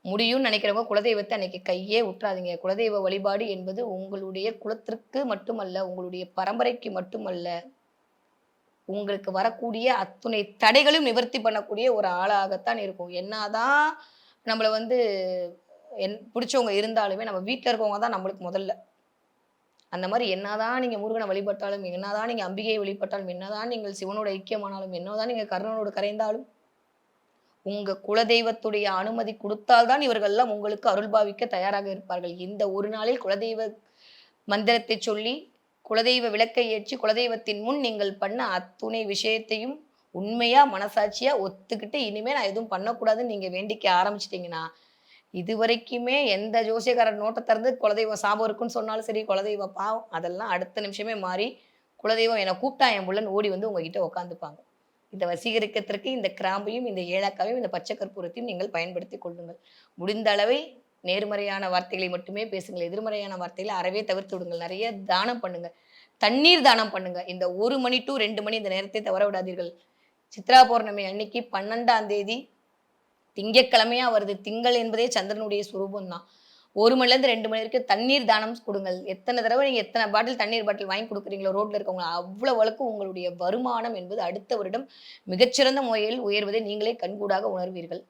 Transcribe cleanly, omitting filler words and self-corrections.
முடியும்னு நினைக்கிறவங்க குலதெய்வத்த அன்னைக்கு கையே விட்டுறாதீங்க. குலதெய்வ வழிபாடு என்பது உங்களுடைய குலத்திற்கு மட்டுமல்ல, உங்களுடைய பரம்பரைக்கு மட்டுமல்ல, உங்களுக்கு வரக்கூடிய அத்துணை தடைகளும் நிவர்த்தி பண்ணக்கூடிய ஒரு ஆளாகத்தான் இருக்கும். என்னாதான் நம்மள வந்து புடிச்சவங்க இருந்தாலுமே, நம்ம வீட்ல இருக்கவங்க தான் நம்மளுக்கு முதல்ல. அந்த மாரி என்னதான் நீங்க முருகன வழிபட்டாலும், என்னதான் நீங்க அம்பிகையை வழிபட்டாலும், என்னதான் நீங்கள் சிவனோட ஐக்கியமானாலும், என்னதான் நீங்க கர்ணனோடு கரைந்தாலும், உங்க குலதெய்வத்துடைய அனுமதி குடுத்தால் தான் இவர்கள்லாம் உங்களுக்கு அருள் பாவிக்க தயாராக இருப்பார்கள். இந்த ஒரு நாளில் குலதெய்வ மந்திரத்தை சொல்லி, குலதெய்வ விளக்கை ஏற்றி, குலதெய்வத்தின் முன் நீங்கள் பண்ண அத்துணை விஷயத்தையும் உண்மையா, மனசாட்சியா ஒத்துக்கிட்டு, இனிமே நான் எதுவும் பண்ணக்கூடாதுன்னு நீங்க வேண்டிக்க ஆரம்பிச்சுட்டீங்கன்னா, இதுவரைக்குமே எந்த ஜோசியக்காரர் நோட்ட திறந்து குலதெய்வம் சாபம் இருக்குன்னு சொன்னாலும் சரி, குலதெய்வம் பாவம் அதெல்லாம் அடுத்த நிமிஷமே மாறி, குலதெய்வம் என்ன கூப்பிட்டா என் புள்ளன்னு ஓடி வந்து உங்ககிட்ட உட்காந்துப்பாங்க. இத வசீகரிக்கிறதற்கு இந்த கிராம்பையும், இந்த ஏலக்காவையும், இந்த பச்சை கற்பூரத்தையும் நீங்கள் பயன்படுத்திக் கொள்ளுங்கள். முடிந்த அளவை நேர்மறையான வார்த்தைகளை மட்டுமே பேசுங்கள். எதிர்மறையான வார்த்தைகள அறவே தவிர்த்து விடுங்கள். நெறைய தானம் பண்ணுங்க. தண்ணீர் தானம் பண்ணுங்க. இந்த 1 மணி டூ 2 மணி இந்த நேரத்தை தவற விடாதீர்கள். சித்ரா பௌர்ணமி அன்னைக்கு 12ஆம் தேதி திங்கட்கிழமையா வருது. திங்கள் என்பதே சந்திரனுடைய சுரூபம் தான். 1 மணிலேருந்து 2 மணி வரைக்கும் தண்ணீர் தானம் குடுங்கள். எத்தன தடவ நீங்க எத்தன பாட்டில் தண்ணீர் பாட்டில் வாங்கி குடுக்குறீங்களோ ரோட்ல இருக்கவங்க, அவ்வளவு அளவுக்கு உங்களுடைய வருமானம் என்பது அடுத்த வருடம் மிகச்சிறந்த முறையில் உயர்வதை நீங்களே கண்கூடாக உணர்வீர்கள்.